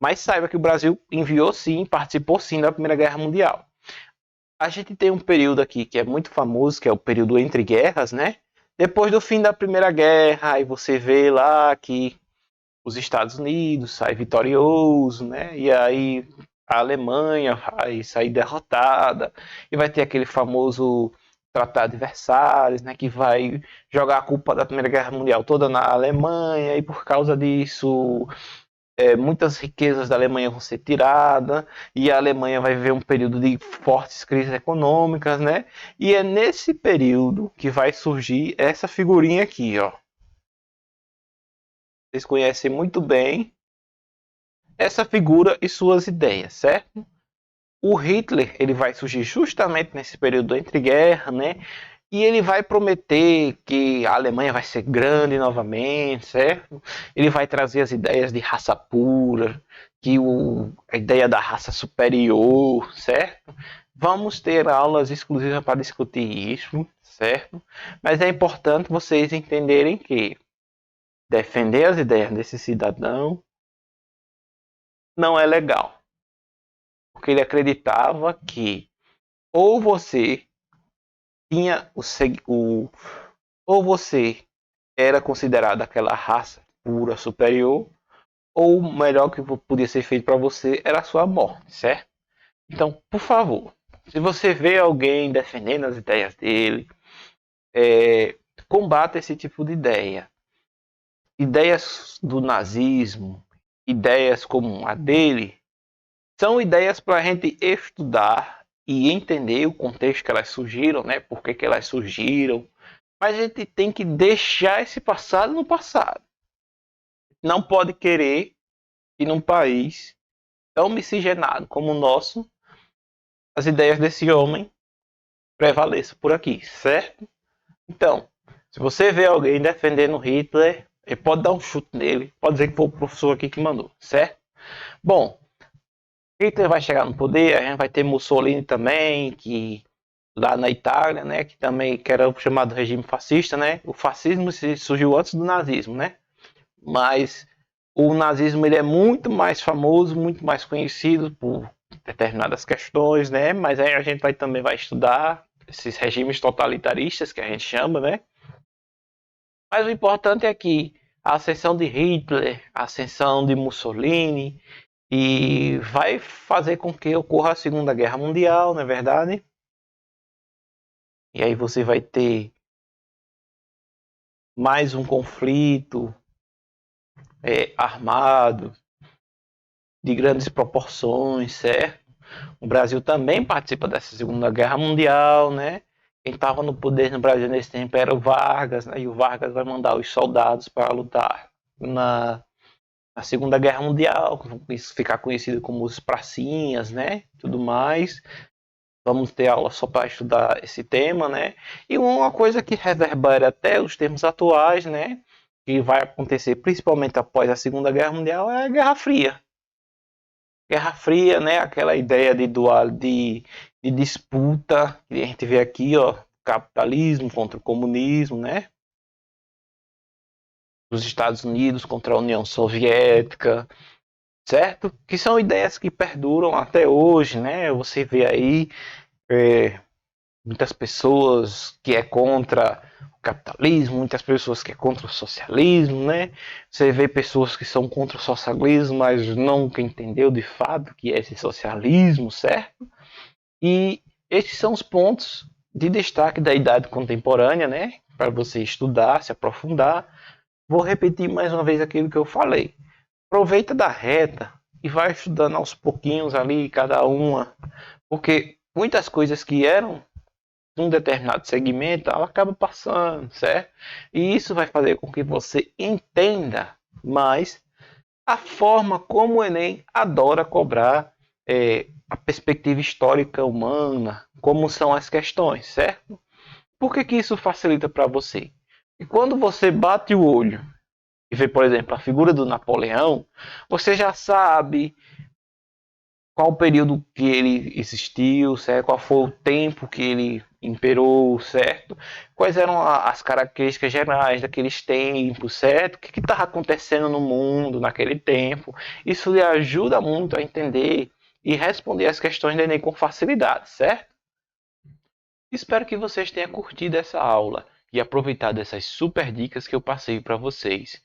Mas saiba que o Brasil enviou sim, participou sim da Primeira Guerra Mundial. A gente tem um período aqui que é muito famoso, que é o período entre guerras, né? Depois do fim da Primeira Guerra, aí você vê lá que os Estados Unidos sai vitorioso, né? E aí a Alemanha vai sair derrotada e vai ter aquele famoso Tratado de Versalhes, né? Que vai jogar a culpa da Primeira Guerra Mundial toda na Alemanha e por causa disso muitas riquezas da Alemanha vão ser tiradas e a Alemanha vai viver um período de fortes crises econômicas, né? E é nesse período que vai surgir essa figurinha aqui, ó. Vocês conhecem muito bem essa figura e suas ideias, certo? O Hitler ele vai surgir justamente nesse período entre guerra, né? E ele vai prometer que a Alemanha vai ser grande novamente, certo? Ele vai trazer as ideias de raça pura, a ideia da raça superior, certo? Vamos ter aulas exclusivas para discutir isso, certo? Mas é importante vocês entenderem que defender as ideias desse cidadão não é legal, porque ele acreditava que ou você tinha ou você era considerado aquela raça pura superior, ou o melhor que podia ser feito para você era a sua morte, certo? Então, por favor, se você vê alguém defendendo as ideias dele, combata esse tipo de ideia. Ideias do nazismo, ideias como a dele, são ideias para a gente estudar e entender o contexto que elas surgiram, né? Por que elas surgiram, Mas a gente tem que deixar esse passado no passado. Não pode querer que num país tão miscigenado como o nosso, as ideias desse homem prevaleçam por aqui, certo? Então, se você vê alguém defendendo Hitler, ele pode dar um chute nele, pode dizer que foi o professor aqui que mandou, certo? Bom, Hitler vai chegar no poder, a gente vai ter Mussolini também, que lá na Itália, né, que era o chamado regime fascista, né? O fascismo surgiu antes do nazismo, né? Mas o nazismo ele é muito mais famoso, muito mais conhecido por determinadas questões, né? Mas aí a gente também vai estudar esses regimes totalitaristas que a gente chama, né? Mas o importante é que a ascensão de Hitler, a ascensão de Mussolini, e vai fazer com que ocorra a Segunda Guerra Mundial, não é verdade? E aí você vai ter mais um conflito armado de grandes proporções, certo? O Brasil também participa dessa Segunda Guerra Mundial, né? Quem estava no poder no Brasil nesse tempo era o Vargas, né? E o Vargas vai mandar os soldados para lutar na Segunda Guerra Mundial, isso ficar conhecido como os pracinhas, né? Tudo mais. Vamos ter aula só para estudar esse tema, né? E uma coisa que reverbera até os termos atuais, né? Que vai acontecer principalmente após a Segunda Guerra Mundial é a Guerra Fria. Guerra Fria, né? Aquela ideia de disputa que a gente vê aqui, ó, capitalismo contra o comunismo, né? Os Estados Unidos contra a União Soviética, certo? Que são ideias que perduram até hoje, né? Você vê aí muitas pessoas que é contra o capitalismo, muitas pessoas que é contra o socialismo, né? Você vê pessoas que são contra o socialismo, mas nunca entendeu de fato o que é esse socialismo, certo? E esses são os pontos de destaque da idade contemporânea, né? Para você estudar, se aprofundar. Vou repetir mais uma vez aquilo que eu falei. Aproveita da reta e vai estudando aos pouquinhos ali, cada uma, porque muitas coisas que eram de um determinado segmento, ela acaba passando, certo? E isso vai fazer com que você entenda mais a forma como o Enem adora cobrar a perspectiva histórica humana, como são as questões, certo? Por que isso facilita para você? E quando você bate o olho e vê, por exemplo, a figura do Napoleão, você já sabe qual o período que ele existiu, certo? Qual foi o tempo que ele imperou, certo? Quais eram as características gerais daqueles tempos, certo? O que estava acontecendo no mundo naquele tempo? Isso lhe ajuda muito a entender e responder as questões do Enem com facilidade, certo? Espero que vocês tenham curtido essa aula e aproveitado essas super dicas que eu passei para vocês.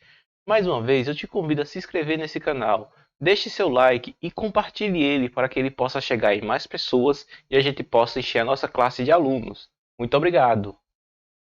Mais uma vez, eu te convido a se inscrever nesse canal, deixe seu like e compartilhe ele para que ele possa chegar em mais pessoas e a gente possa encher a nossa classe de alunos. Muito obrigado!